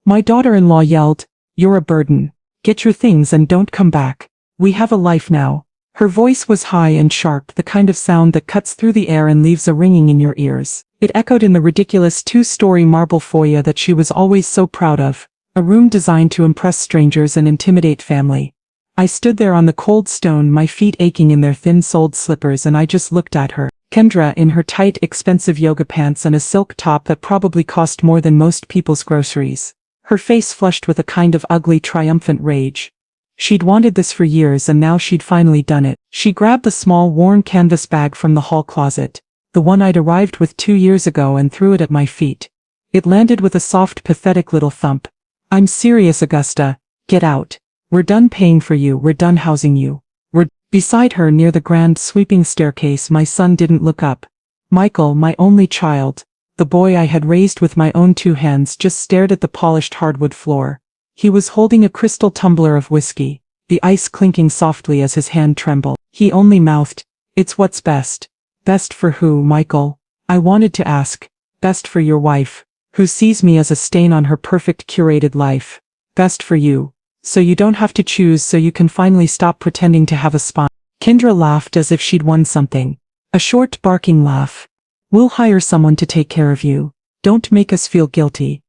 My daughter-in-law yelled, "You're a burden. Get your things and don't come back. We have a life now." Her voice was high and sharp, the kind of sound that cuts through the air and leaves a ringing in your ears. It echoed in the ridiculous two-story marble foyer that she was always so proud of, a room designed to impress strangers and intimidate family. I stood there on the cold stone, my feet aching in their thin-soled slippers, and I just looked at her. Kendra, in her tight, expensive yoga pants and a silk top that probably cost more than most people's groceries. Her face flushed with a kind of ugly, triumphant rage. She'd wanted this for years, and now she'd finally done it. She grabbed the small, worn canvas bag from the hall closet, the one I'd arrived with 2 years ago, and threw it at my feet. It landed with a soft, pathetic little thump. "I'm serious, Augusta. Get out. We're done paying for you, we're done housing you. We're..." Beside her, near the grand, sweeping staircase, my son didn't look up. Michael, my only child, the boy I had raised with my own 2 hands, just stared at the polished hardwood floor. He was holding a crystal tumbler of whiskey, the ice clinking softly as his hand trembled. He only mouthed, "It's what's best." "Best for who, Michael?" I wanted to ask. "Best for your wife, who sees me as a stain on her perfect curated life. Best for you, so you don't have to choose, so you can finally stop pretending to have a spine." Kendra laughed as if she'd won something. A short, barking laugh. "We'll hire someone to take care of you. Don't make us feel guilty."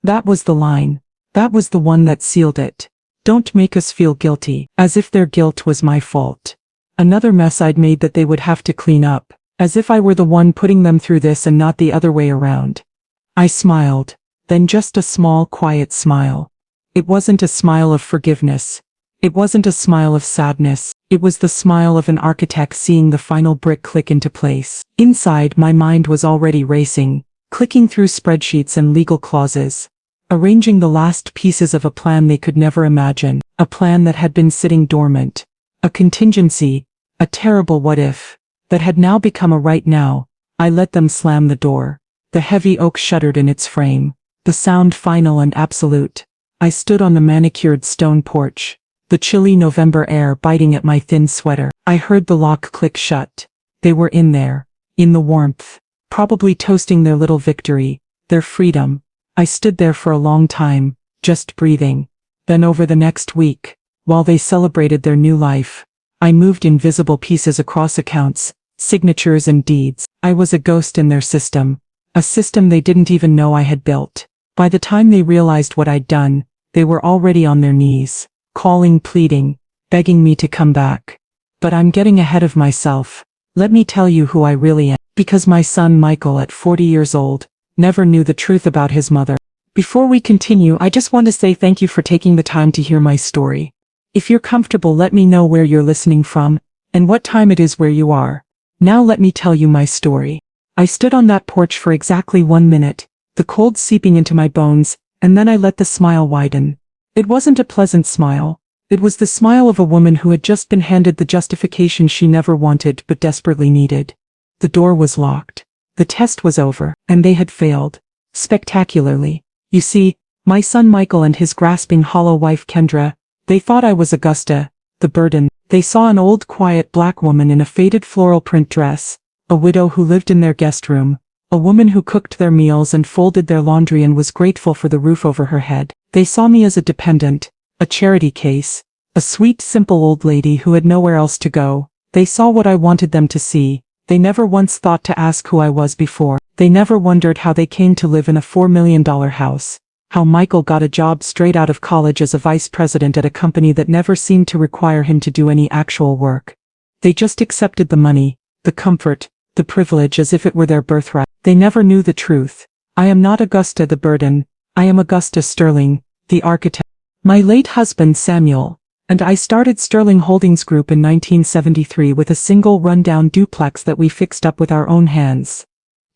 That was the line. That was the one that sealed it. Don't make us feel guilty, as if their guilt was my fault. Another mess I'd made that they would have to clean up, as if I were the one putting them through this and not the other way around. I smiled, then just a small, quiet smile. It wasn't a smile of forgiveness. It wasn't a smile of sadness. It was the smile of an architect seeing the final brick click into place. Inside, my mind was already racing, clicking through spreadsheets and legal clauses, arranging the last pieces of a plan they could never imagine, a plan that had been sitting dormant, a contingency, a terrible what-if, that had now become a right now. I let them slam the door. The heavy oak shuddered in its frame, the sound final and absolute. I stood on the manicured stone porch, the chilly November air biting at my thin sweater. I heard the lock click shut. They were in there, in the warmth, probably toasting their little victory, their freedom. I stood there for a long time, just breathing. Then over the next week, while they celebrated their new life, I moved invisible pieces across accounts, signatures and deeds. I was a ghost in their system, a system they didn't even know I had built. By the time they realized what I'd done, they were already on their knees, calling, pleading, begging me to come back. But I'm getting ahead of myself. Let me tell you who I really am. Because my son Michael, at 40 years old, never knew the truth about his mother. Before we continue, I just want to say thank you for taking the time to hear my story. If you're comfortable, let me know where you're listening from, and what time it is where you are. Now let me tell you my story. I stood on that porch for exactly 1 minute, the cold seeping into my bones, and then I let the smile widen. It wasn't a pleasant smile. It was the smile of a woman who had just been handed the justification she never wanted but desperately needed. The door was locked. The test was over, and they had failed. Spectacularly. You see, my son Michael and his grasping, hollow wife Kendra, they thought I was Augusta, the burden. They saw an old, quiet black woman in a faded floral print dress, a widow who lived in their guest room, a woman who cooked their meals and folded their laundry and was grateful for the roof over her head. They saw me as a dependent, a charity case, a sweet, simple old lady who had nowhere else to go. They saw what I wanted them to see. They never once thought to ask who I was before. They never wondered how they came to live in a $4 million house, how Michael got a job straight out of college as a vice president at a company that never seemed to require him to do any actual work. They just accepted the money, the comfort, the privilege as if it were their birthright. They never knew the truth. I am not Augusta the burden. I am Augusta Sterling, the architect. My late husband Samuel and I started Sterling Holdings Group in 1973 with a single rundown duplex that we fixed up with our own hands.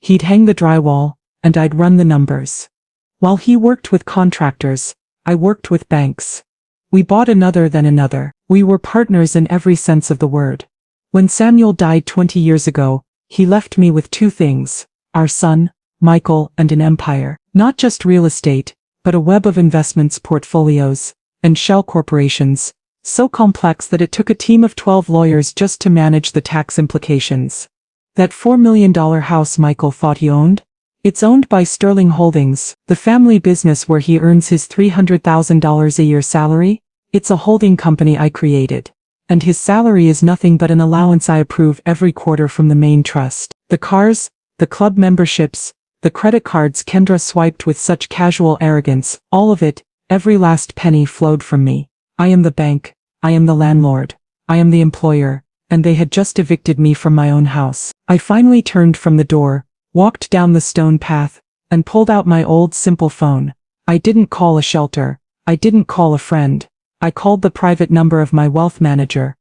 He'd hang the drywall, and I'd run the numbers. While he worked with contractors, I worked with banks. We bought another then another. We were partners in every sense of the word. When Samuel died 20 years ago, he left me with 2 things: our son, Michael, and an empire. Not just real estate, but a web of investments, portfolios, and shell corporations, so complex that it took a team of 12 lawyers just to manage the tax implications. That $4 million house Michael thought he owned? It's owned by Sterling Holdings, the family business where he earns his $300,000 a year salary. It's a holding company I created. And his salary is nothing but an allowance I approve every quarter from the main trust. The cars, the club memberships, the credit cards Kendra swiped with such casual arrogance, all of it, every last penny flowed from me. I am the bank, I am the landlord, I am the employer, and they had just evicted me from my own house. I finally turned from the door, walked down the stone path, and pulled out my old simple phone. I didn't call a shelter. I didn't call a friend. I called the private number of my wealth manager.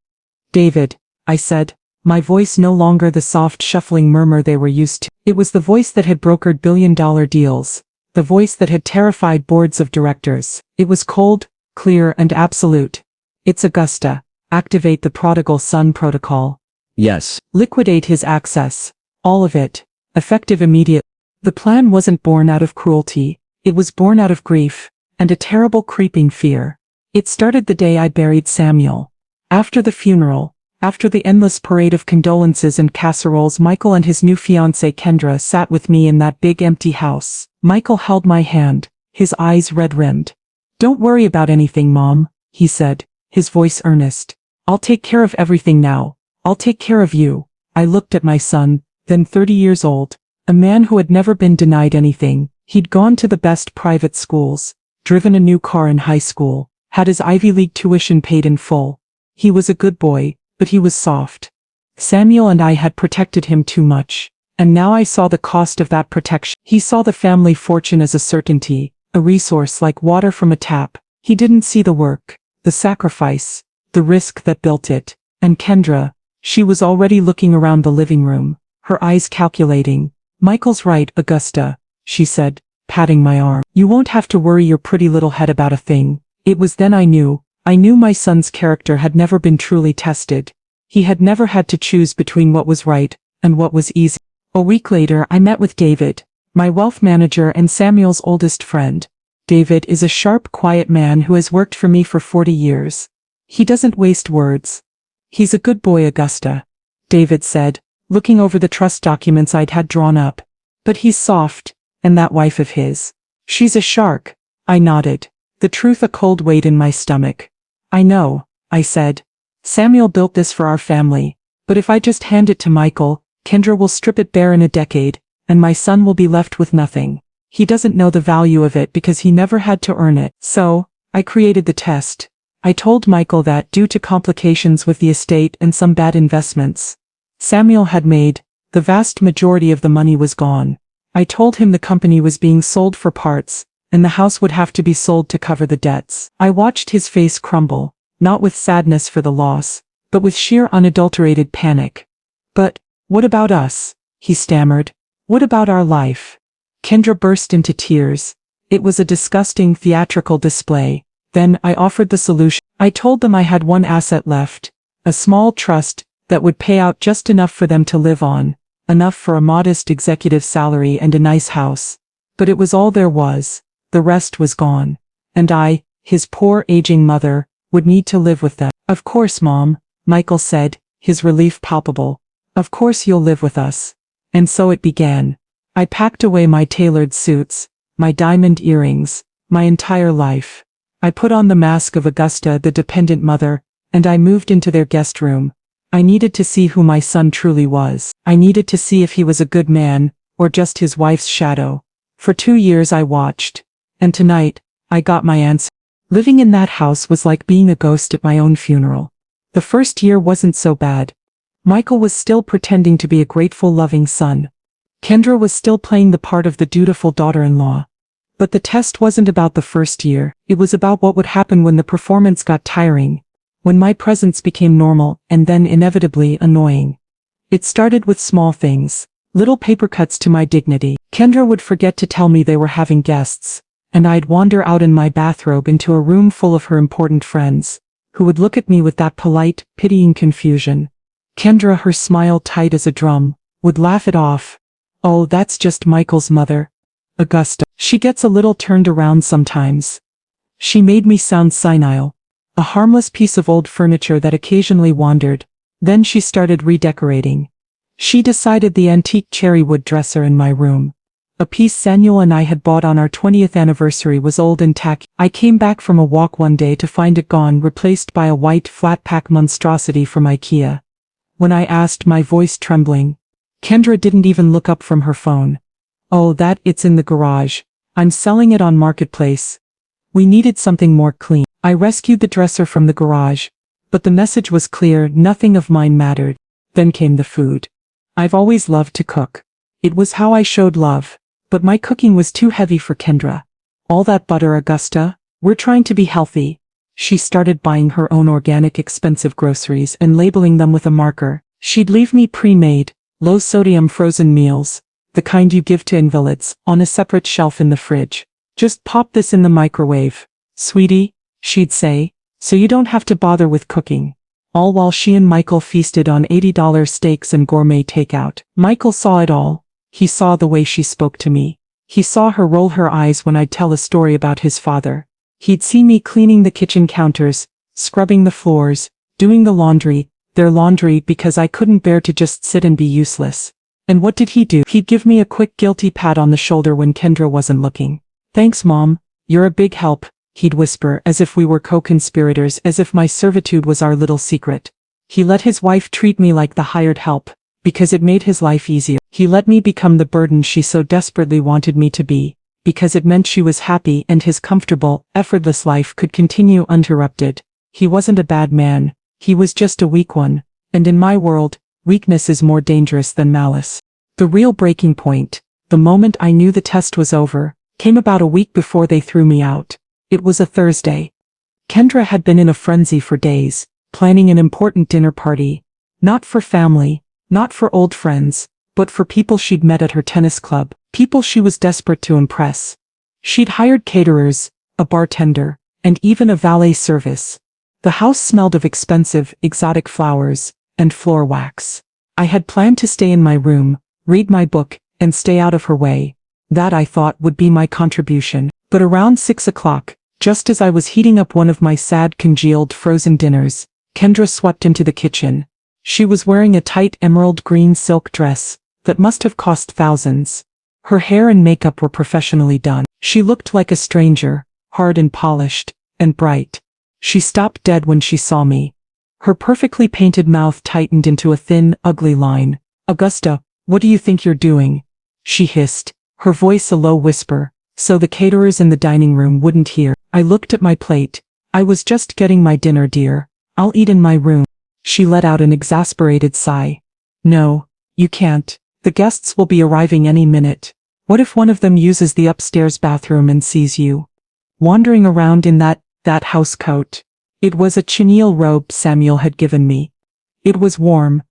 David, I said, my voice no longer the soft shuffling murmur they were used to. It was the voice that had brokered billion-dollar deals, the voice that had terrified boards of directors. It was cold, clear, and absolute. It's Augusta. Activate the prodigal son protocol. Yes. Liquidate his access. All of it. Effective immediate. The plan wasn't born out of cruelty. It was born out of grief, and a terrible creeping fear. It started the day I buried Samuel. After the funeral, after the endless parade of condolences and casseroles, Michael and his new fiancée Kendra sat with me in that big empty house. Michael held my hand, his eyes red-rimmed. Don't worry about anything, Mom, he said, his voice earnest. I'll take care of everything now. I'll take care of you. I looked at my son, then 30 years old, a man who had never been denied anything. He'd gone to the best private schools, driven a new car in high school, had his Ivy League tuition paid in full. He was a good boy, but he was soft. Samuel and I had protected him too much, and now I saw the cost of that protection. He saw the family fortune as a certainty, a resource like water from a tap. He didn't see the work, the sacrifice, the risk that built it. And Kendra, she was already looking around the living room, her eyes calculating. Michael's right, Augusta, she said, patting my arm. You won't have to worry your pretty little head about a thing. It was then I knew my son's character had never been truly tested. He had never had to choose between what was right and what was easy. A week later I met with David, my wealth manager and Samuel's oldest friend. David is a sharp, quiet man who has worked for me for 40 years. He doesn't waste words. He's a good boy, Augusta, David said, looking over the trust documents I'd had drawn up. But he's soft, and that wife of his. She's a shark. I nodded, the truth a cold weight in my stomach. I know, I said. Samuel built this for our family, but if I just hand it to Michael, Kendra will strip it bare in a decade, and my son will be left with nothing. He doesn't know the value of it because he never had to earn it. So, I created the test. I told Michael that due to complications with the estate and some bad investments Samuel had made, the vast majority of the money was gone. I told him the company was being sold for parts, and the house would have to be sold to cover the debts. I watched his face crumble, not with sadness for the loss, but with sheer unadulterated panic. But, what about us? He stammered. What about our life? Kendra burst into tears. It was a disgusting theatrical display. Then I offered the solution. I told them I had one asset left, a small trust that would pay out just enough for them to live on, enough for a modest executive salary and a nice house. But it was all there was. The rest was gone. And I, his poor aging mother, would need to live with them. Of course, Mom, Michael said, his relief palpable. Of course you'll live with us. And so it began. I packed away my tailored suits, my diamond earrings, my entire life. I put on the mask of Augusta, the dependent mother, and I moved into their guest room. I needed to see who my son truly was. I needed to see if he was a good man, or just his wife's shadow. For 2 years I watched. And tonight, I got my answer. Living in that house was like being a ghost at my own funeral. The first year wasn't so bad. Michael was still pretending to be a grateful, loving son. Kendra was still playing the part of the dutiful daughter-in-law. But the test wasn't about the first year, it was about what would happen when the performance got tiring, when my presence became normal and then inevitably annoying. It started with small things, little paper cuts to my dignity. Kendra would forget to tell me they were having guests, and I'd wander out in my bathrobe into a room full of her important friends, who would look at me with that polite, pitying confusion. Kendra, her smile tight as a drum, would laugh it off. Oh, that's just Michael's mother. Augusta. She gets a little turned around sometimes. She made me sound senile. A harmless piece of old furniture that occasionally wandered. Then she started redecorating. She decided the antique cherry wood dresser in my room. A piece Samuel and I had bought on our 20th anniversary was old and tacky. I came back from a walk one day to find it gone, replaced by a white flat-pack monstrosity from IKEA. When I asked, my voice trembling, Kendra didn't even look up from her phone. Oh, it's in the garage. I'm selling it on Marketplace. We needed something more clean. I rescued the dresser from the garage, but the message was clear, nothing of mine mattered. Then came the food. I've always loved to cook. It was how I showed love. But my cooking was too heavy for Kendra. All that butter, Augusta? We're trying to be healthy. She started buying her own organic expensive groceries and labeling them with a marker. She'd leave me pre-made, low-sodium frozen meals, the kind you give to invalids, on a separate shelf in the fridge. Just pop this in the microwave, sweetie, she'd say, so you don't have to bother with cooking. All while she and Michael feasted on $80 steaks and gourmet takeout. Michael saw it all. He saw the way she spoke to me. He saw her roll her eyes when I'd tell a story about his father. He'd see me cleaning the kitchen counters, scrubbing the floors, doing the laundry, their laundry, because I couldn't bear to just sit and be useless. And what did he do? He'd give me a quick guilty pat on the shoulder when Kendra wasn't looking. Thanks, Mom. You're a big help, he'd whisper, as if we were co-conspirators, as if my servitude was our little secret. He let his wife treat me like the hired help, because it made his life easier. He let me become the burden she so desperately wanted me to be, because it meant she was happy and his comfortable, effortless life could continue uninterrupted. He wasn't a bad man, he was just a weak one, and in my world, weakness is more dangerous than malice. The real breaking point, the moment I knew the test was over, came about a week before they threw me out. It was a Thursday. Kendra had been in a frenzy for days, planning an important dinner party. Not for family, not for old friends, but for people she'd met at her tennis club, people she was desperate to impress. She'd hired caterers, a bartender, and even a valet service. The house smelled of expensive, exotic flowers, and floor wax. I had planned to stay in my room, read my book, and stay out of her way. That, I thought, would be my contribution. But around 6 o'clock, just as I was heating up one of my sad congealed frozen dinners, Kendra swept into the kitchen. She was wearing a tight emerald green silk dress that must have cost thousands. Her hair and makeup were professionally done. She looked like a stranger, hard and polished, and bright. She stopped dead when she saw me. Her perfectly painted mouth tightened into a thin, ugly line. Augusta, what do you think you're doing? She hissed, her voice a low whisper, so the caterers in the dining room wouldn't hear. I looked at my plate. I was just getting my dinner, dear. I'll eat in my room. She let out an exasperated sigh. No, you can't. The guests will be arriving any minute. What if one of them uses the upstairs bathroom and sees you wandering around in that house coat? It was a chenille robe Samuel had given me. It was warm.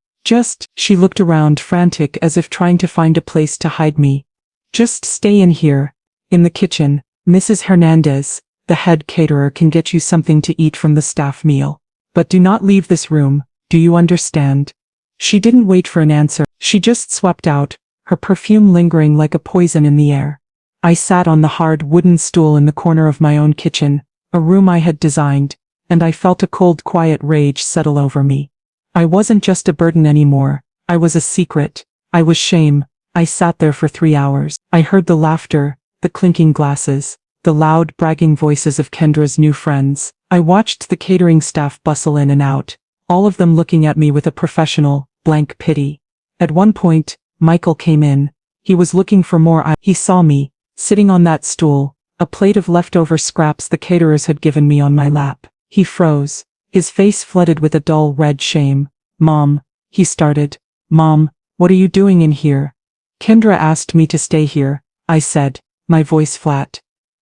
She looked around, frantic, as if trying to find a place to hide me. Just stay in here. In the kitchen, Mrs. Hernandez, the head caterer, can get you something to eat from the staff meal. But do not leave this room, do you understand? She didn't wait for an answer. She just swept out, her perfume lingering like a poison in the air. I sat on the hard wooden stool in the corner of my own kitchen, a room I had designed, and I felt a cold, quiet rage settle over me. I wasn't just a burden anymore. I was a secret. I was shame. I sat there for 3 hours. I heard the laughter, the clinking glasses, the loud, bragging voices of Kendra's new friends. I watched the catering staff bustle in and out, all of them looking at me with a professional, blank pity. At one point, Michael came in. He was looking for more. He saw me, sitting on that stool, a plate of leftover scraps the caterers had given me on my lap. He froze, his face flooded with a dull red shame. Mom, he started. Mom, what are you doing in here? Kendra asked me to stay here, I said, my voice flat.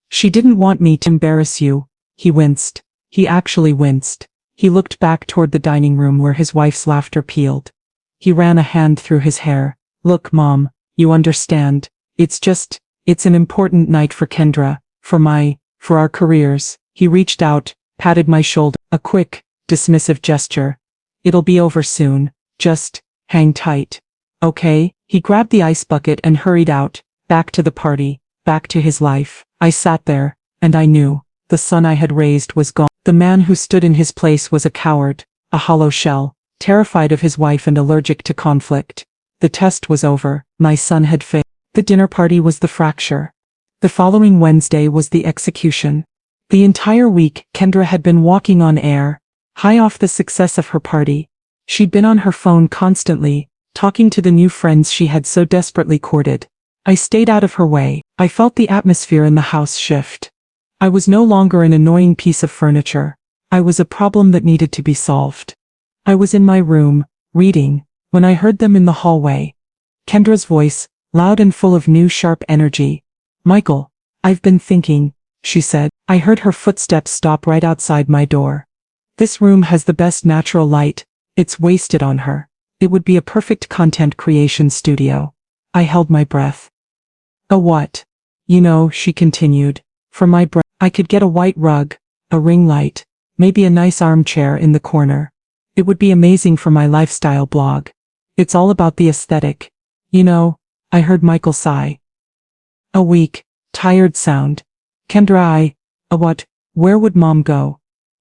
She didn't want me to embarrass you. He winced. He actually winced. He looked back toward the dining room where his wife's laughter pealed. He ran a hand through his hair. Look, Mom, you understand. It's an important night for Kendra, for our careers. He reached out, patted my shoulder, a quick, dismissive gesture. It'll be over soon. Just hang tight. Okay? He grabbed the ice bucket and hurried out, back to the party, back to his life. I sat there, and I knew, the son I had raised was gone. The man who stood in his place was a coward, a hollow shell, terrified of his wife and allergic to conflict. The test was over. My son had failed. The dinner party was the fracture. The following Wednesday was the execution. The entire week, Kendra had been walking on air, high off the success of her party. She'd been on her phone constantly, talking to the new friends she had so desperately courted. I stayed out of her way. I felt the atmosphere in the house shift. I was no longer an annoying piece of furniture. I was a problem that needed to be solved. I was in my room, reading, when I heard them in the hallway. Kendra's voice, loud and full of new sharp energy. "Michael, I've been thinking," she said. I heard her footsteps stop right outside my door. "This room has the best natural light. It's wasted on her. It would be a perfect content creation studio." I held my breath. "A what?" "You know," she continued. "For my breath, I could get a white rug, a ring light, maybe a nice armchair in the corner. It would be amazing for my lifestyle blog. It's all about the aesthetic. You know," I heard Michael sigh. A weak, tired sound. "Kendra, what? Where would Mom go?"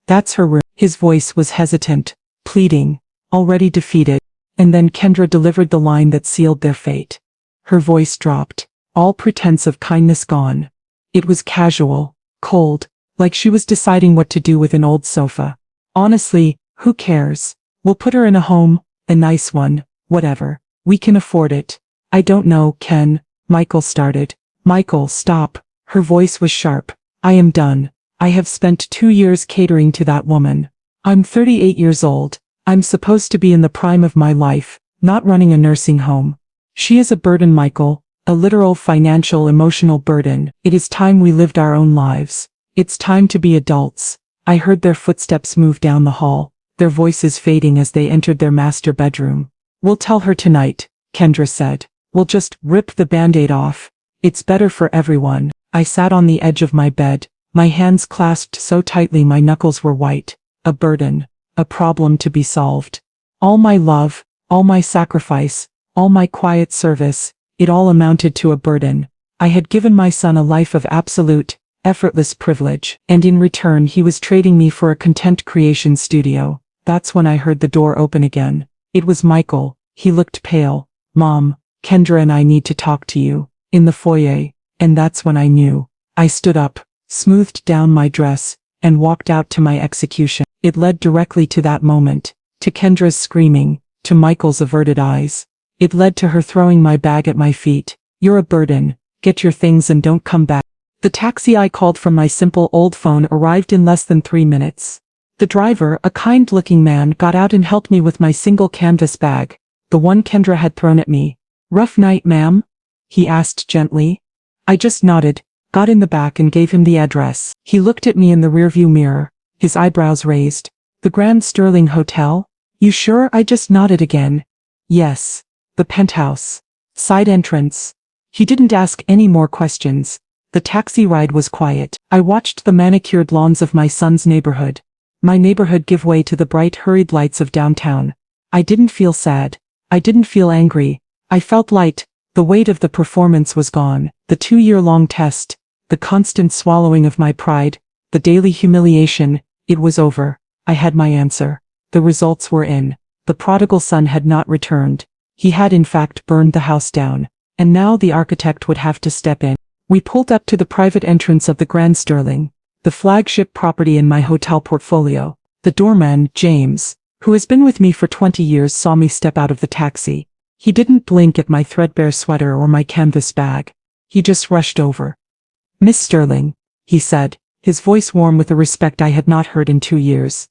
"That's her room." His voice was hesitant, pleading, already defeated. And then Kendra delivered the line that sealed their fate. Her voice dropped, all pretense of kindness gone. It was casual, cold, like she was deciding what to do with an old sofa. "Honestly, who cares? We'll put her in a home, a nice one, whatever. We can afford it." "I don't know, Ken," Michael started. "Michael, stop." Her voice was sharp. "I am done. I have spent 2 years catering to that woman. I'm 38 years old. I'm supposed to be in the prime of my life, not running a nursing home. She is a burden, Michael, a literal financial emotional burden. It is time we lived our own lives. It's time to be adults." I heard their footsteps move down the hall, their voices fading as they entered their master bedroom. "We'll tell her tonight," Kendra said. "We'll just rip the Band-Aid off. It's better for everyone." I sat on the edge of my bed, my hands clasped so tightly my knuckles were white. A burden, a problem to be solved. All my love, all my sacrifice, all my quiet service, it all amounted to a burden. I had given my son a life of absolute, effortless privilege, and in return he was trading me for a content creation studio. That's when I heard the door open again. It was Michael. He looked pale. "Mom, Kendra and I need to talk to you." In the foyer. And that's when I knew. I stood up, smoothed down my dress, and walked out to my execution. It led directly to that moment, to Kendra's screaming, to Michael's averted eyes. It led to her throwing my bag at my feet. "You're a burden. Get your things and don't come back." The taxi I called from my simple old phone arrived in less than 3 minutes. The driver, a kind-looking man, got out and helped me with my single canvas bag, the one Kendra had thrown at me. "Rough night, ma'am?" he asked gently. I just nodded, got in the back and gave him the address. He looked at me in the rearview mirror, his eyebrows raised. "The Grand Sterling Hotel?" "You sure?" I just nodded again. "Yes. The penthouse. Side entrance." He didn't ask any more questions. The taxi ride was quiet. I watched the manicured lawns of my son's neighborhood. My neighborhood give way to the bright hurried lights of downtown. I didn't feel sad. I didn't feel angry. I felt light. The weight of the performance was gone. The 2-year-long test, the constant swallowing of my pride, the daily humiliation, it was over. I had my answer. The results were in. The prodigal son had not returned. He had in fact burned the house down. And now the architect would have to step in. We pulled up to the private entrance of the Grand Sterling, the flagship property in my hotel portfolio. The doorman, James, who has been with me for 20 years, saw me step out of the taxi. He didn't blink at my threadbare sweater or my canvas bag. He just rushed over. "Miss Sterling," he said, his voice warm with a respect I had not heard in 2 years.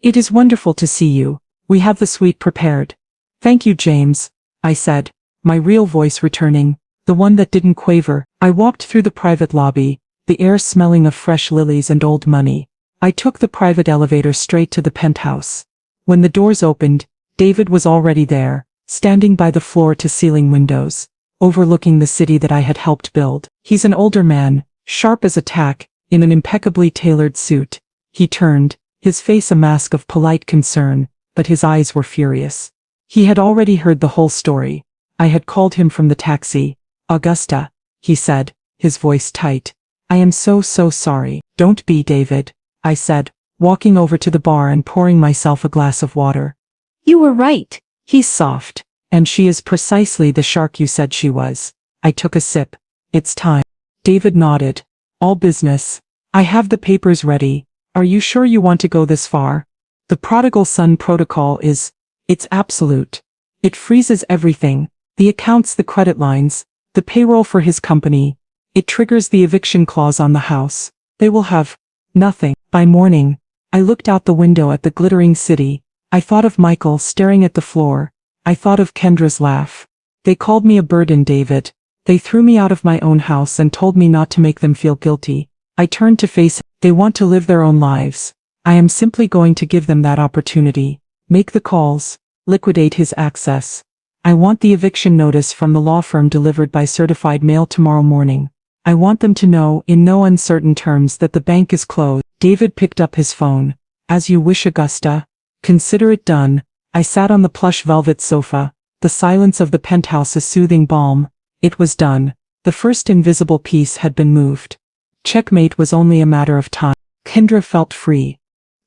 "It is wonderful to see you. We have the suite prepared." "Thank you, James," I said, my real voice returning, the one that didn't quaver. I walked through the private lobby, the air smelling of fresh lilies and old money. I took the private elevator straight to the penthouse. When the doors opened, David was already there, standing by the floor-to-ceiling windows, overlooking the city that I had helped build. He's an older man, sharp as a tack, in an impeccably tailored suit. He turned, his face a mask of polite concern, but his eyes were furious. He had already heard the whole story. I had called him from the taxi. "Augusta," he said, his voice tight. "I am so sorry." "Don't be, David," I said, walking over to the bar and pouring myself a glass of water. "You were right. He's soft, and she is precisely the shark you said she was." I took a sip. It's time. David nodded. All business. I have the papers ready. Are you sure you want to go this far? The prodigal son protocol it's absolute. It freezes everything. The accounts, the credit lines, the payroll for his company. It triggers the eviction clause on the house. They will have nothing. By morning, I looked out the window at the glittering city. I thought of Michael staring at the floor. I thought of Kendra's laugh. They called me a burden, David. They threw me out of my own house and told me not to make them feel guilty. I turned to face it. They want to live their own lives. I am simply going to give them that opportunity. Make the calls. Liquidate his access. I want the eviction notice from the law firm delivered by certified mail tomorrow morning. I want them to know in no uncertain terms that the bank is closed. David picked up his phone. As you wish, Augusta. Consider it done. I sat on the plush velvet sofa. The silence of the penthouse a soothing balm. It was done. The first invisible piece had been moved. Checkmate was only a matter of time. Kendra felt free.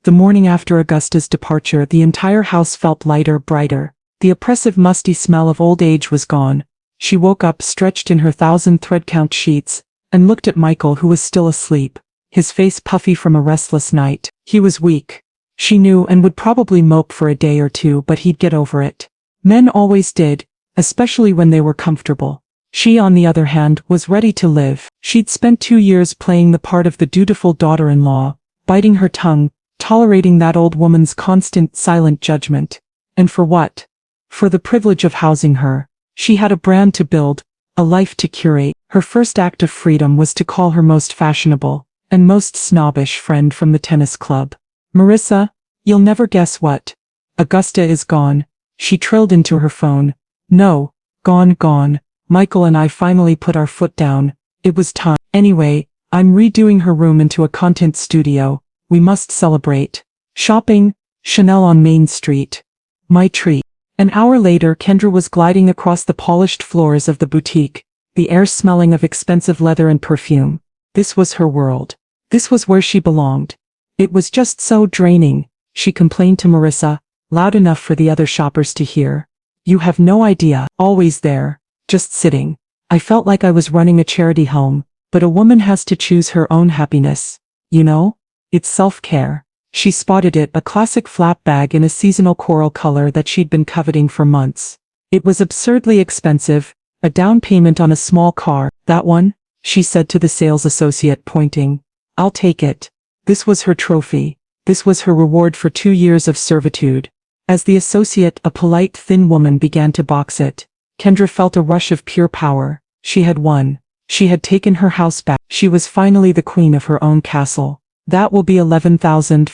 The morning after Augusta's departure, the entire house felt lighter, brighter. The oppressive musty smell of old age was gone. She woke up stretched in her 1,000 thread-count sheets, and looked at Michael, who was still asleep, his face puffy from a restless night. He was weak. She knew, and would probably mope for a day or two, but he'd get over it. Men always did, especially when they were comfortable. She, on the other hand, was ready to live. She'd spent 2 years playing the part of the dutiful daughter-in-law, biting her tongue, tolerating that old woman's constant, silent judgment. And for what? For the privilege of housing her. She had a brand to build, a life to curate. Her first act of freedom was to call her most fashionable and most snobbish friend from the tennis club. Marissa, you'll never guess what. Augusta is gone. She trilled into her phone. No, gone. Michael and I finally put our foot down. It was time. Anyway, I'm redoing her room into a content studio. We must celebrate. Shopping, Chanel on Main Street. My treat. An hour later, Kendra was gliding across the polished floors of the boutique, the air smelling of expensive leather and perfume. This was her world. This was where she belonged. It was just so draining, she complained to Marissa, loud enough for the other shoppers to hear. You have no idea. Always there. Just sitting. I felt like I was running a charity home, but a woman has to choose her own happiness. You know? It's self-care. She spotted it, a classic flap bag in a seasonal coral color that she'd been coveting for months. It was absurdly expensive, a down payment on a small car. That one? She said to the sales associate, pointing. I'll take it. This was her trophy. This was her reward for 2 years of servitude. As the associate, a polite, thin woman, began to box it, Kendra felt a rush of pure power. She had won. She had taken her house back. She was finally the queen of her own castle. That will be $11,450,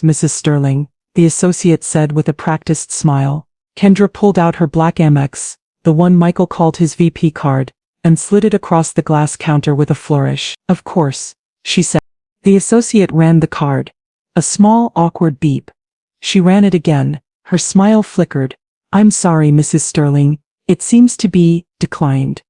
Mrs. Sterling, the associate said with a practiced smile. Kendra pulled out her black Amex, the one Michael called his VP card, and slid it across the glass counter with a flourish. Of course, she said. The associate ran the card. A small, awkward beep. She ran it again. Her smile flickered. I'm sorry, Mrs. Sterling. It seems to be declined.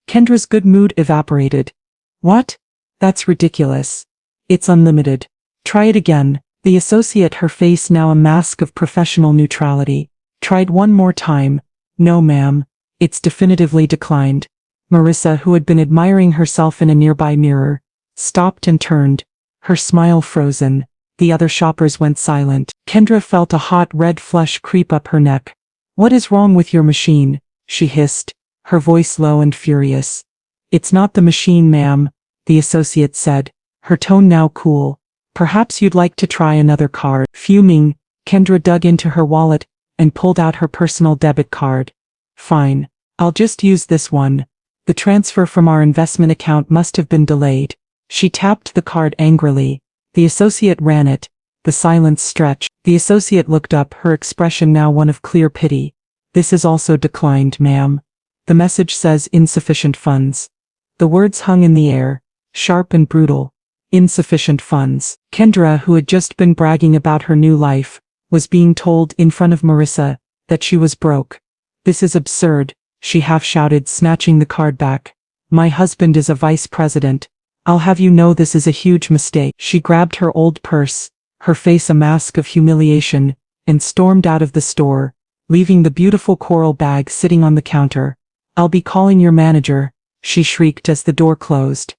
Kendra's good mood evaporated. What? That's ridiculous. It's unlimited. Try it again. The associate, her face now a mask of professional neutrality, tried one more time. No, ma'am. It's definitively declined. Marissa, who had been admiring herself in a nearby mirror, stopped and turned, her smile frozen. The other shoppers went silent. Kendra felt a hot red flush creep up her neck. What is wrong with your machine? She hissed, her voice low and furious. It's not the machine, ma'am, the associate said, her tone now cool. Perhaps you'd like to try another card. Fuming, Kendra dug into her wallet and pulled out her personal debit card. Fine. I'll just use this one. The transfer from our investment account must have been delayed. She tapped the card angrily. The associate ran it. The silence stretched. The associate looked up, her expression now one of clear pity. This is also declined, ma'am. The message says insufficient funds. The words hung in the air, sharp and brutal. Insufficient funds. Kendra, who had just been bragging about her new life, was being told in front of Marissa that she was broke. This is absurd, she half shouted, snatching the card back. My husband is a vice president. I'll have you know this is a huge mistake. She grabbed her old purse, her face a mask of humiliation, and stormed out of the store, leaving the beautiful coral bag sitting on the counter. I'll be calling your manager, she shrieked as the door closed.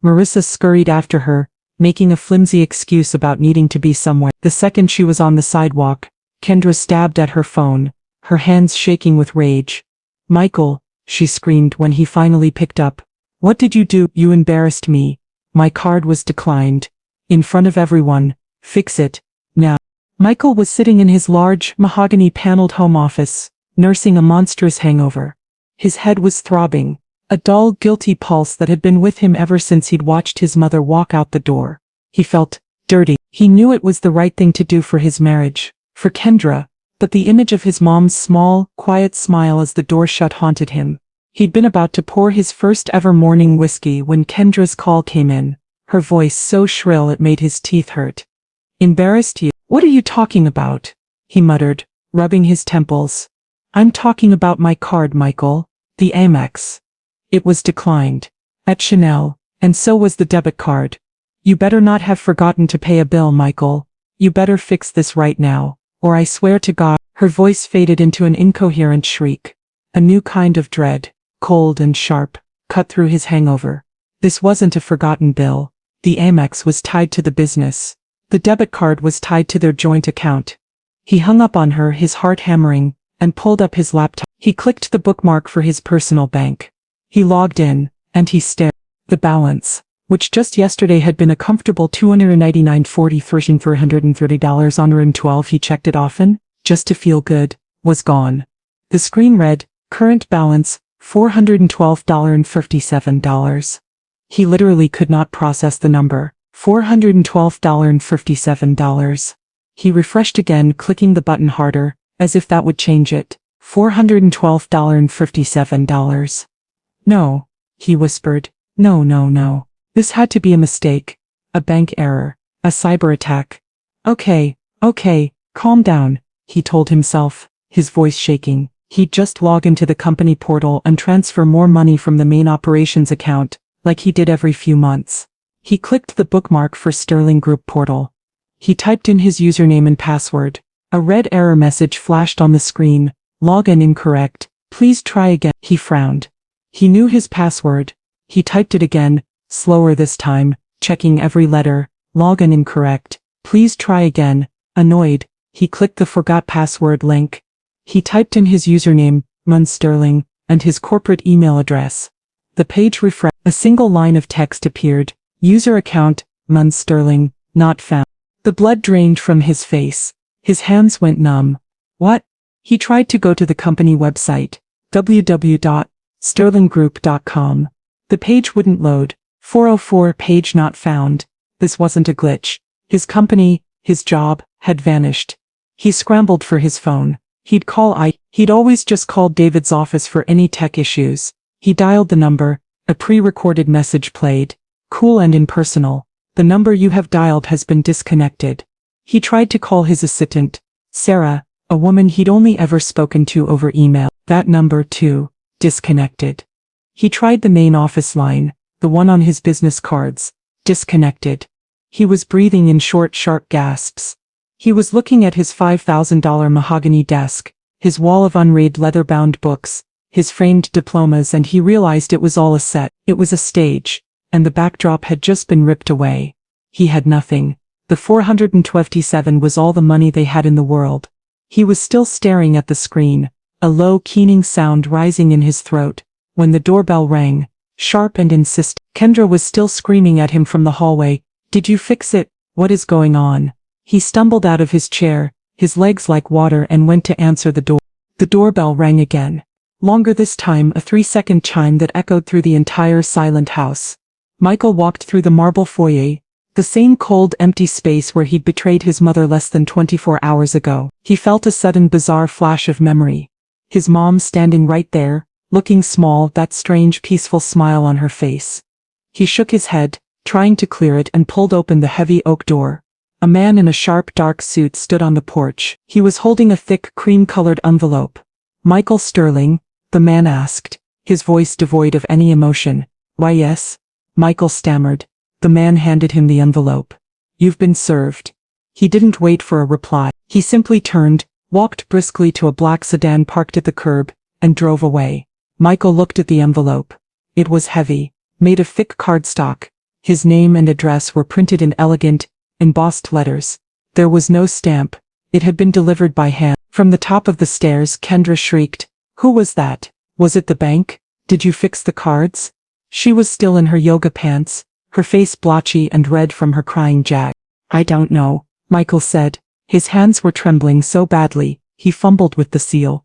Marissa scurried after her, making a flimsy excuse about needing to be somewhere. The second she was on the sidewalk, Kendra stabbed at her phone, her hands shaking with rage. Michael, she screamed when he finally picked up. What did you do? You embarrassed me. My card was declined. In front of everyone. Fix it. Now. Michael was sitting in his large, mahogany-paneled home office, nursing a monstrous hangover. His head was throbbing, a dull, guilty pulse that had been with him ever since he'd watched his mother walk out the door. He felt dirty. He knew it was the right thing to do for his marriage, for Kendra, but the image of his mom's small, quiet smile as the door shut haunted him. He'd been about to pour his first ever morning whiskey when Kendra's call came in, her voice so shrill it made his teeth hurt. Embarrassed you? What are you talking about? He muttered, rubbing his temples. I'm talking about my card, Michael. The Amex. It was declined. At Chanel, and so was the debit card. You better not have forgotten to pay a bill, Michael. You better fix this right now, or I swear to God. Her voice faded into an incoherent shriek. A new kind of dread, cold and sharp, cut through his hangover. This wasn't a forgotten bill. The Amex was tied to the business. The debit card was tied to their joint account. He hung up on her, his heart hammering, and pulled up his laptop. He clicked the bookmark for his personal bank. He logged in, and he stared. The balance, which just yesterday had been a comfortable $299.40 for $130 on room 12, he checked it often, just to feel good, was gone. The screen read, current balance, $412.57. He literally could not process the number. $412.57. He refreshed again, clicking the button harder, as if that would change it. $412.57. No, he whispered. No. This had to be a mistake. A bank error. A cyber attack. Okay, calm down, he told himself, his voice shaking. He'd just log into the company portal and transfer more money from the main operations account, like he did every few months. He clicked the bookmark for Sterling Group portal. He typed in his username and password. A red error message flashed on the screen. Login incorrect. Please try again. He frowned. He knew his password. He typed it again, slower this time, checking every letter. Login incorrect. Please try again. Annoyed, he clicked the forgot password link. He typed in his username, Mun Sterling, and his corporate email address. The page refreshed. A single line of text appeared. User account, Mun Sterling, not found. The blood drained from his face. His hands went numb. What? He tried to go to the company website, www.sterlinggroup.com. The page wouldn't load. 404 page not found. This wasn't a glitch. His company, his job, had vanished. He scrambled for his phone. He'd always just called David's office for any tech issues. He dialed the number. A pre-recorded message played. Cool and impersonal. The number you have dialed has been disconnected. He tried to call his assistant, Sarah, a woman he'd only ever spoken to over email. That number, too, disconnected. He tried the main office line, the one on his business cards, disconnected. He was breathing in short, sharp gasps. He was looking at his $5,000 mahogany desk, his wall of unread leather-bound books, his framed diplomas, and he realized it was all a set. It was a stage. And the backdrop had just been ripped away. He had nothing. The $427 was all the money they had in the world. He was still staring at the screen, a low, keening sound rising in his throat, when the doorbell rang, sharp and insistent. Kendra was still screaming at him from the hallway. Did you fix it? What is going on? He stumbled out of his chair, his legs like water, and went to answer the door. The doorbell rang again. Longer this time, a 3-second chime that echoed through the entire silent house. Michael walked through the marble foyer, the same cold, empty space where he'd betrayed his mother less than 24 hours ago. He felt a sudden bizarre flash of memory. His mom standing right there, looking small, that strange, peaceful smile on her face. He shook his head, trying to clear it, and pulled open the heavy oak door. A man in a sharp, dark suit stood on the porch. He was holding a thick, cream-colored envelope. Michael Sterling? The man asked, his voice devoid of any emotion. Why, yes. Michael stammered. The man handed him the envelope. You've been served. He didn't wait for a reply. He simply turned, walked briskly to a black sedan parked at the curb, and drove away. Michael looked at the envelope. It was heavy, made of thick cardstock. His name and address were printed in elegant, embossed letters. There was no stamp. It had been delivered by hand. From the top of the stairs, Kendra shrieked. Who was that? Was it the bank? Did you fix the cards? She was still in her yoga pants, her face blotchy and red from her crying jag. I don't know, Michael said. His hands were trembling so badly, he fumbled with the seal.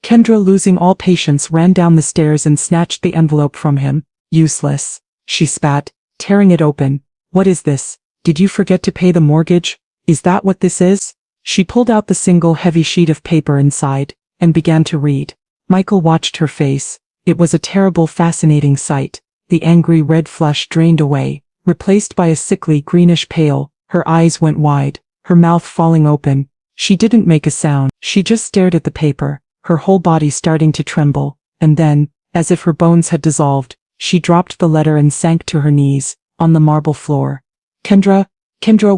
Kendra, losing all patience, ran down the stairs and snatched the envelope from him. Useless, she spat, tearing it open. What is this? Did you forget to pay the mortgage? Is that what this is? She pulled out the single heavy sheet of paper inside, and began to read. Michael watched her face. It was a terrible, fascinating sight. The angry red flush drained away, replaced by a sickly greenish pale. Her eyes went wide, her mouth falling open. She didn't make a sound. She just stared at the paper, her whole body starting to tremble. And then, as if her bones had dissolved, she dropped the letter and sank to her knees, on the marble floor. Kendra,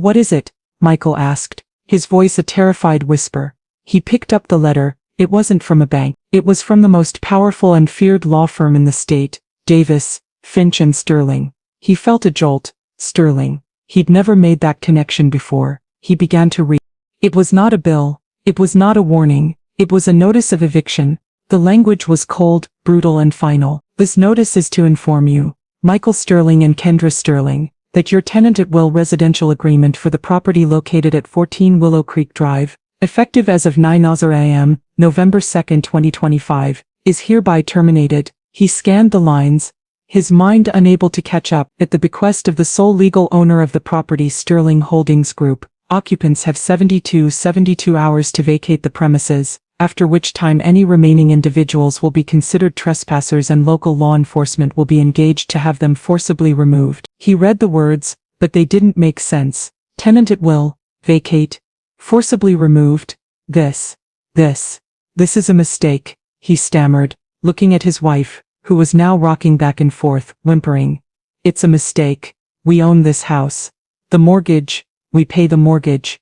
what is it? Michael asked, his voice a terrified whisper. He picked up the letter. It wasn't from a bank. It was from the most powerful and feared law firm in the state, Davis, Finch and Sterling. He felt a jolt. Sterling. He'd never made that connection before. He began to read. It was not a bill. It was not a warning. It was a notice of eviction. The language was cold, brutal and final. This notice is to inform you, Michael Sterling and Kendra Sterling, that your tenant-at-will residential agreement for the property located at 14 Willow Creek Drive, effective as of 9:00 a.m., November 2, 2025, is hereby terminated. He scanned the lines, his mind unable to catch up. At the bequest of the sole legal owner of the property, Sterling Holdings Group, occupants have 72 hours to vacate the premises, after which time any remaining individuals will be considered trespassers and local law enforcement will be engaged to have them forcibly removed. He read the words, but they didn't make sense. Tenant at will, vacate, forcibly removed. This is a mistake, he stammered, looking at his wife, who was now rocking back and forth, whimpering. It's a mistake. We own this house. The mortgage, we pay the mortgage.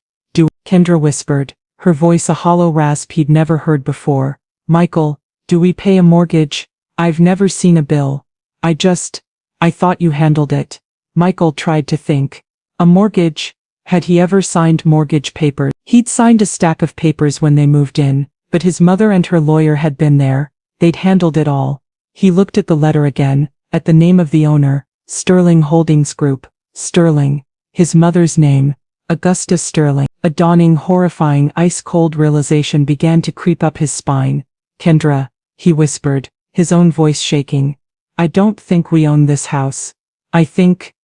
Kendra whispered, her voice a hollow rasp he'd never heard before. Michael, do we pay a mortgage? I've never seen a bill. I thought you handled it. Michael tried to think. A mortgage? Had he ever signed mortgage papers? He'd signed a stack of papers when they moved in, but his mother and her lawyer had been there. They'd handled it all. He looked at the letter again, at the name of the owner, Sterling Holdings Group. Sterling. His mother's name, Augusta Sterling. A dawning, horrifying, ice-cold realization began to creep up his spine. Kendra, he whispered, his own voice shaking. I don't think we own this house. I think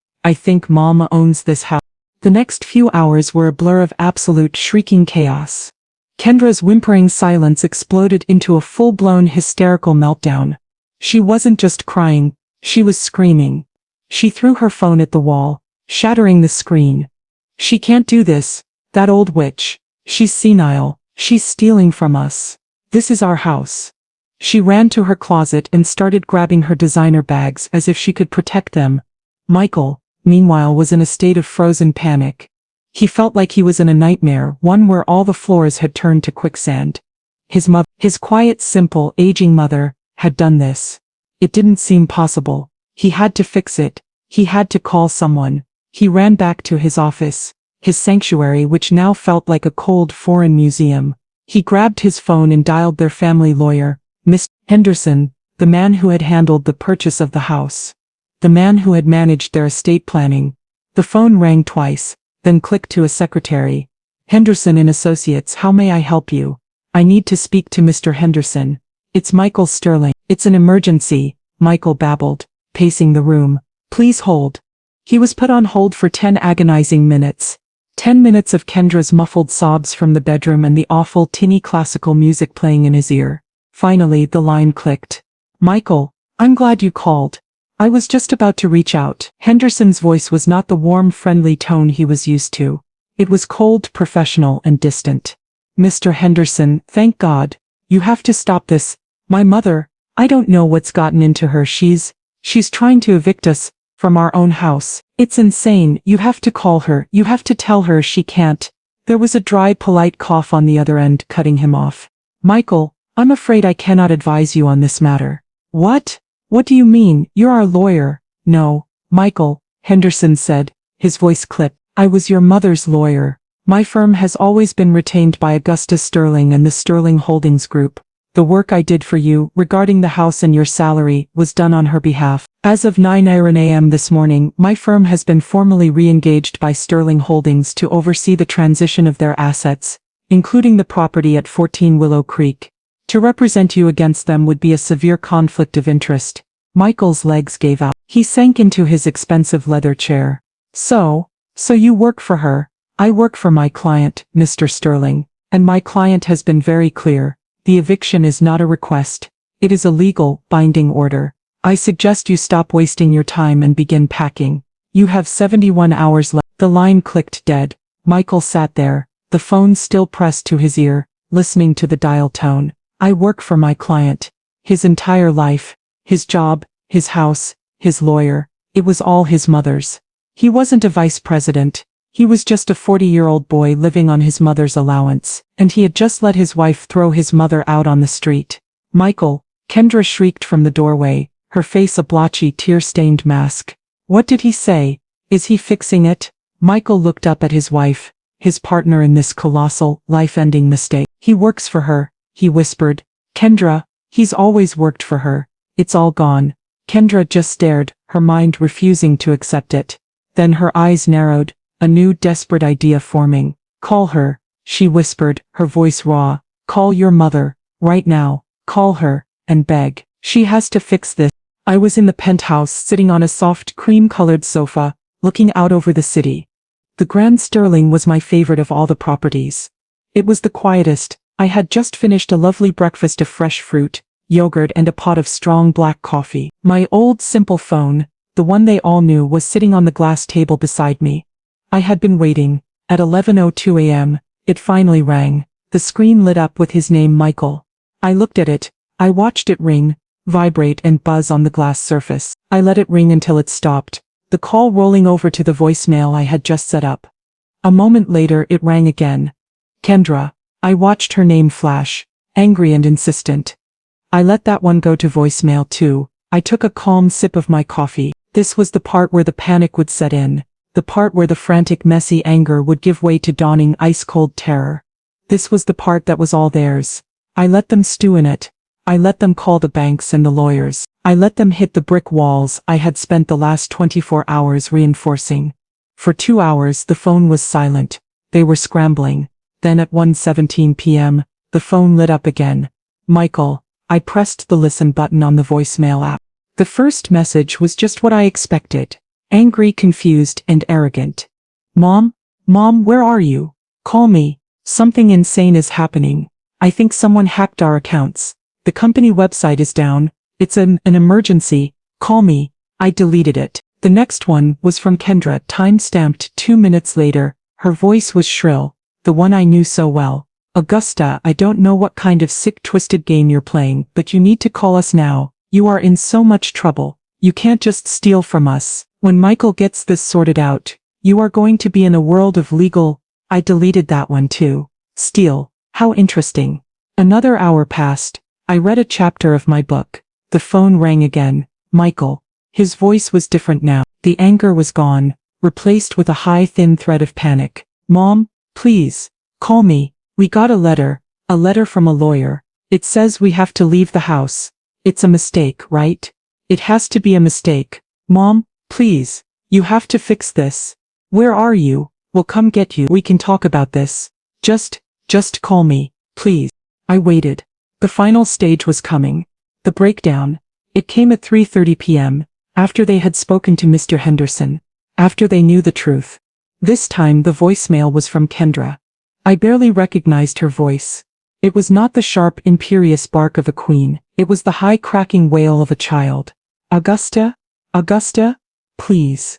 Mama owns this house. The next few hours were a blur of absolute shrieking chaos. Kendra's whimpering silence exploded into a full-blown hysterical meltdown. She wasn't just crying, she was screaming. She threw her phone at the wall, shattering the screen. She can't do this. That old witch. She's senile. She's stealing from us. This is our house. She ran to her closet and started grabbing her designer bags as if she could protect them. Michael, meanwhile, was in a state of frozen panic. He felt like he was in a nightmare, one where all the floors had turned to quicksand. His mother, his quiet, simple, aging mother, had done this. It didn't seem possible. He had to fix it. He had to call someone. He ran back to his office, his sanctuary, which now felt like a cold foreign museum. He grabbed his phone and dialed their family lawyer, Mr. Henderson, the man who had handled the purchase of the house. The man who had managed their estate planning. The phone rang twice, then clicked to a secretary. Henderson and Associates, how may I help you? I need to speak to Mr. Henderson. It's Michael Sterling. It's an emergency, Michael babbled, pacing the room. Please hold. He was put on hold for 10 agonizing minutes. 10 minutes of Kendra's muffled sobs from the bedroom and the awful tinny classical music playing in his ear. Finally, the line clicked. Michael, I'm glad you called. I was just about to reach out. Henderson's voice was not the warm, friendly tone he was used to. It was cold, professional, and distant. Mr. Henderson, thank God. You have to stop this. My mother, I don't know what's gotten into her. She's trying to evict us from our own house. It's insane. You have to call her. You have to tell her she can't. There was a dry, polite cough on the other end, cutting him off. Michael, I'm afraid I cannot advise you on this matter. What? What do you mean? You're our lawyer. No, Michael, Henderson said, his voice clipped. I was your mother's lawyer. My firm has always been retained by Augusta Sterling and the Sterling Holdings Group. The work I did for you, regarding the house and your salary, was done on her behalf. As of 9 a.m. this morning, my firm has been formally re-engaged by Sterling Holdings to oversee the transition of their assets, including the property at 14 Willow Creek. To represent you against them would be a severe conflict of interest. Michael's legs gave out. He sank into his expensive leather chair. So you work for her. I work for my client, Mr. Sterling, and my client has been very clear. The eviction is not a request. It is a legal, binding order. I suggest you stop wasting your time and begin packing. You have 71 hours left. The line clicked dead. Michael sat there, the phone still pressed to his ear, listening to the dial tone. I work for my client. His entire life, his job, his house, his lawyer, it was all his mother's. He wasn't a vice president. He was just a 40-year-old boy living on his mother's allowance, and he had just let his wife throw his mother out on the street. Michael, Kendra shrieked from the doorway, her face a blotchy, tear-stained mask. What did he say? Is he fixing it? Michael looked up at his wife, his partner in this colossal, life-ending mistake. He works for her, he whispered. Kendra, he's always worked for her. It's all gone. Kendra just stared, her mind refusing to accept it. Then her eyes narrowed, a new desperate idea forming. Call her, she whispered, her voice raw. Call your mother, right now. Call her, and beg. She has to fix this. I was in the penthouse sitting on a soft cream-colored sofa, looking out over the city. The Grand Sterling was my favorite of all the properties. It was the quietest. I had just finished a lovely breakfast of fresh fruit, yogurt and a pot of strong black coffee. My old simple phone, the one they all knew, was sitting on the glass table beside me. I had been waiting. At 11:02 a.m., it finally rang. The screen lit up with his name, Michael. I looked at it. I watched it ring, vibrate and buzz on the glass surface. I let it ring until it stopped, the call rolling over to the voicemail I had just set up. A moment later it rang again. Kendra. I watched her name flash, angry and insistent. I let that one go to voicemail too. I took a calm sip of my coffee. This was the part where the panic would set in. The part where the frantic, messy anger would give way to dawning ice-cold terror. This was the part that was all theirs. I let them stew in it. I let them call the banks and the lawyers. I let them hit the brick walls I had spent the last 24 hours reinforcing. For 2 hours the phone was silent. They were scrambling. Then at 1:17 p.m., the phone lit up again. Michael. I pressed the listen button on the voicemail app. The first message was just what I expected. Angry, confused, and arrogant. Mom, where are you? Call me. Something insane is happening. I think someone hacked our accounts. The company website is down. It's an emergency. Call me. I deleted it. The next one was from Kendra, time-stamped 2 minutes later. Her voice was shrill, the one I knew so well. Augusta, I don't know what kind of sick, twisted game you're playing, but you need to call us now. You are in so much trouble. You can't just steal from us. When Michael gets this sorted out, you are going to be in a world of legal. I deleted that one too. Steal. How interesting. Another hour passed. I read a chapter of my book. The phone rang again. Michael. His voice was different now. The anger was gone, replaced with a high, thin thread of panic. Mom, please, call me. We got a letter from a lawyer. It says we have to leave the house. It's a mistake, right? It has to be a mistake. Mom, please, you have to fix this. Where are you? We'll come get you. We can talk about this. Just call me, please. I waited. The final stage was coming. The breakdown. It came at 3:30 p.m., after they had spoken to Mr. Henderson, after they knew the truth. This time the voicemail was from Kendra. I barely recognized her voice. It was not the sharp, imperious bark of a queen. It was the high, cracking wail of a child. Augusta? Please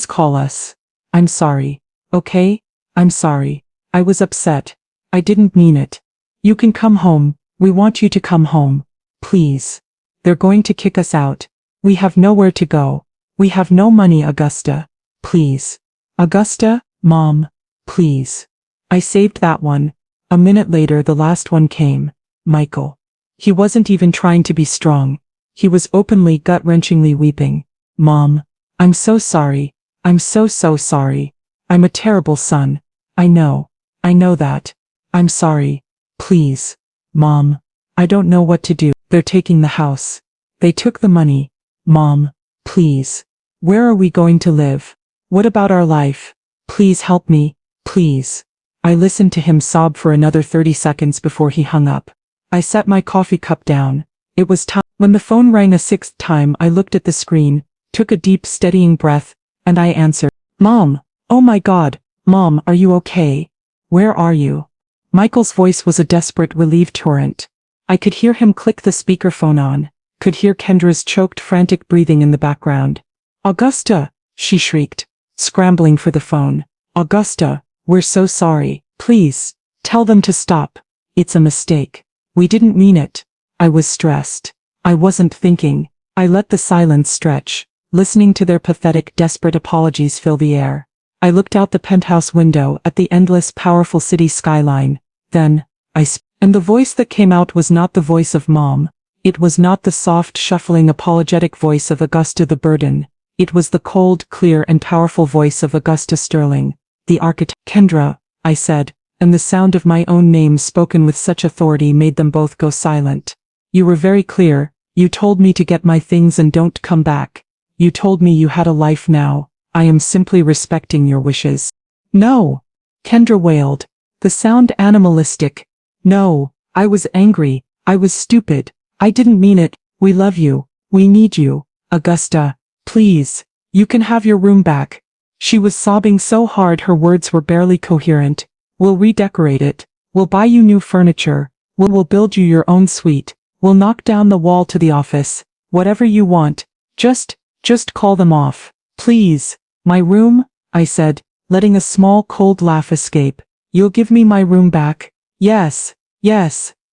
call us. I'm sorry, okay? I'm sorry. I was upset. I didn't mean it. You can come home. We want you to come home. Please. They're going to kick us out. We have nowhere to go. We have no money, Augusta. Please. Augusta, Mom, please. I saved that one. A minute later the last one came. Michael. He wasn't even trying to be strong. He was openly, gut-wrenchingly weeping. Mom, I'm so sorry. I'm so sorry. I'm a terrible son. I know that. I'm sorry. Please. Mom, I don't know what to do. They're taking the house. They took the money. Mom, please. Where are we going to live? What about our life? Please help me, please. I listened to him sob for another 30 seconds before he hung up. I set my coffee cup down. It was time. When the phone rang a sixth time, I looked at the screen, took a deep, steadying breath, and I answered. Mom, oh my God, Mom, are you okay? Where are you? Michael's voice was a desperate, relieved torrent. I could hear him click the speakerphone on, could hear Kendra's choked, frantic breathing in the background. Augusta, she shrieked, scrambling for the phone. Augusta, we're so sorry. Please, tell them to stop. It's a mistake. We didn't mean it. I was stressed. I wasn't thinking. I let the silence stretch, listening to their pathetic, desperate apologies fill the air. I looked out the penthouse window at the endless, powerful city skyline. Then, and the voice that came out was not the voice of Mom. It was not the soft, shuffling, apologetic voice of Augusta the burden. It was the cold, clear, and powerful voice of Augusta Sterling, the architect. Kendra, I said, and the sound of my own name spoken with such authority made them both go silent. You were very clear. You told me to get my things and don't come back. You told me you had a life now. I am simply respecting your wishes. No, Kendra wailed, the sound animalistic. No, I was angry. I was stupid. I didn't mean it. We love you. We need you. Augusta, please. You can have your room back. She was sobbing so hard her words were barely coherent. We'll redecorate it. We'll buy you new furniture. We'll build you your own suite. We'll knock down the wall to the office. Whatever you want. Just call them off. Please. My room? I said, letting a small cold laugh escape. You'll give me my room back? Yes.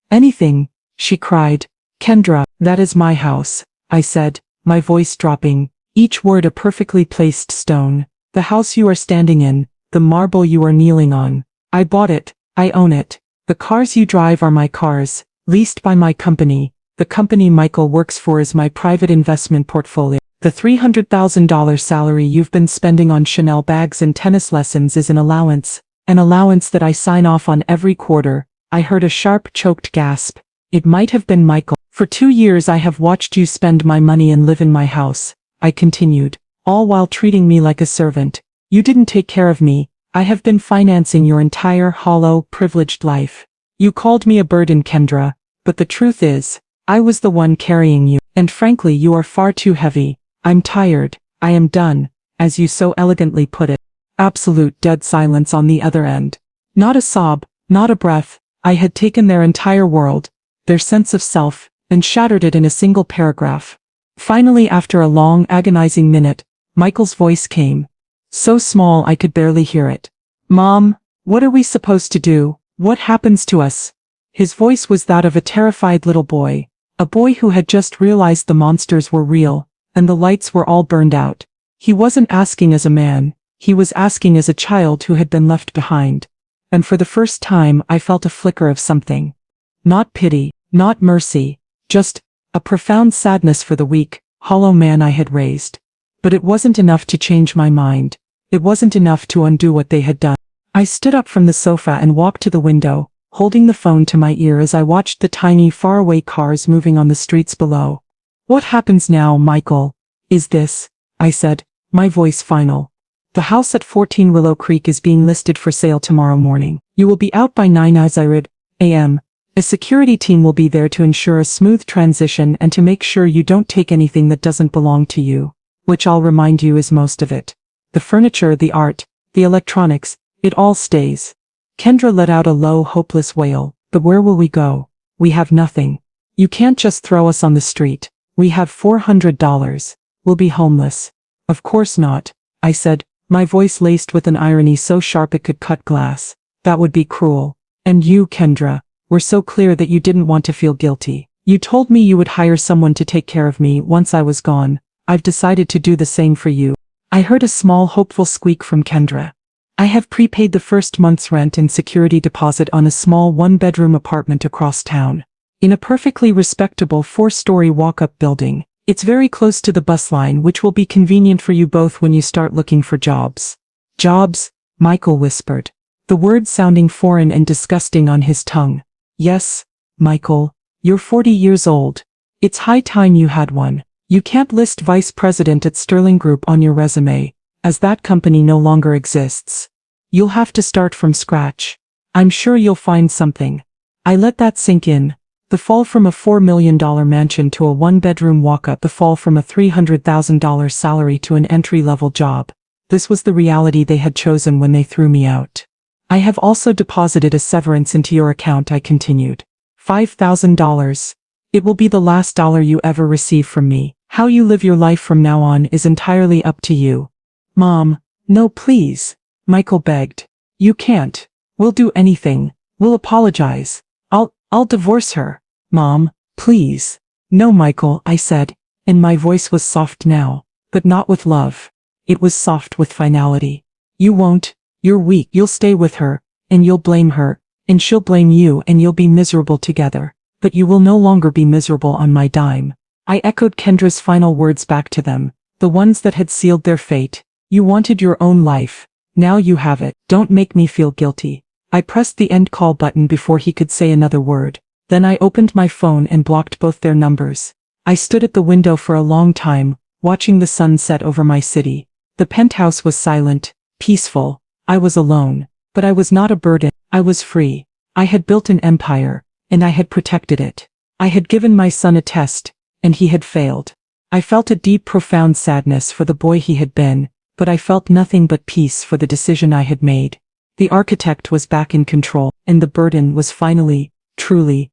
Anything, she cried. Kendra, that is my house, I said, my voice dropping, each word a perfectly placed stone. The house you are standing in, the marble you are kneeling on. I bought it. I own it. The cars you drive are my cars, leased by my company. The company Michael works for is my private investment portfolio. The $300,000 salary you've been spending on Chanel bags and tennis lessons is an allowance that I sign off on every quarter. I heard a sharp, choked gasp. It might have been Michael. For 2 years I have watched you spend my money and live in my house, I continued, all while treating me like a servant. You didn't take care of me. I have been financing your entire hollow, privileged life. You called me a burden, Kendra, but the truth is, I was the one carrying you, and frankly you are far too heavy. I'm tired. I am done, as you so elegantly put it. Absolute dead silence on the other end. Not a sob, not a breath. I had taken their entire world, their sense of self, and shattered it in a single paragraph. Finally, after a long, agonizing minute, Michael's voice came. So small I could barely hear it. Mom, what are we supposed to do? What happens to us? His voice was that of a terrified little boy, a boy who had just realized the monsters were real, and the lights were all burned out. He wasn't asking as a man, he was asking as a child who had been left behind. And for the first time I felt a flicker of something. Not pity, not mercy, just a profound sadness for the weak, hollow man I had raised. But it wasn't enough to change my mind. It wasn't enough to undo what they had done. I stood up from the sofa and walked to the window, holding the phone to my ear as I watched the tiny, faraway cars moving on the streets below. What happens now, Michael? Is this? I said, my voice final. The house at 14 Willow Creek is being listed for sale tomorrow morning. You will be out by 9 a.m. A security team will be there to ensure a smooth transition and to make sure you don't take anything that doesn't belong to you, which I'll remind you is most of it. The furniture, the art, the electronics, it all stays. Kendra let out a low, hopeless wail. But where will we go? We have nothing. You can't just throw us on the street. We have $400. We'll be homeless. Of course not, I said, my voice laced with an irony so sharp it could cut glass. That would be cruel. And you, Kendra, were so clear that you didn't want to feel guilty. You told me you would hire someone to take care of me once I was gone. I've decided to do the same for you. I heard a small hopeful squeak from Kendra. I have prepaid the first month's rent and security deposit on a small one-bedroom apartment across town. In a perfectly respectable 4-story walk-up building. It's very close to the bus line, which will be convenient for you both when you start looking for jobs. Jobs? Michael whispered, the word sounding foreign and disgusting on his tongue. Yes, Michael, you're 40 years old. It's high time you had one. You can't list vice president at Sterling Group on your resume, as that company no longer exists. You'll have to start from scratch. I'm sure you'll find something. I let that sink in. The fall from a $4 million mansion to a 1-bedroom walk-up, the fall from a $300,000 salary to an entry-level job. This was the reality they had chosen when they threw me out. I have also deposited a severance into your account, I continued. $5,000. It will be the last dollar you ever receive from me. How you live your life from now on is entirely up to you. Mom, no please, Michael begged. You can't. We'll do anything. We'll apologize. I'll divorce her. Mom, please. No, Michael, I said, and my voice was soft now, but not with love. It was soft with finality. You won't. You're weak. You'll stay with her, and you'll blame her, and she'll blame you, and you'll be miserable together. But you will no longer be miserable on my dime. I echoed Kendra's final words back to them, the ones that had sealed their fate. You wanted your own life. Now you have it. Don't make me feel guilty. I pressed the end call button before he could say another word. Then I opened my phone and blocked both their numbers. I stood at the window for a long time, watching the sun set over my city. The penthouse was silent, peaceful. I was alone, but I was not a burden. I was free. I had built an empire, and I had protected it. I had given my son a test, and he had failed. I felt a deep, profound sadness for the boy he had been, but I felt nothing but peace for the decision I had made. The architect was back in control, and the burden was finally, truly,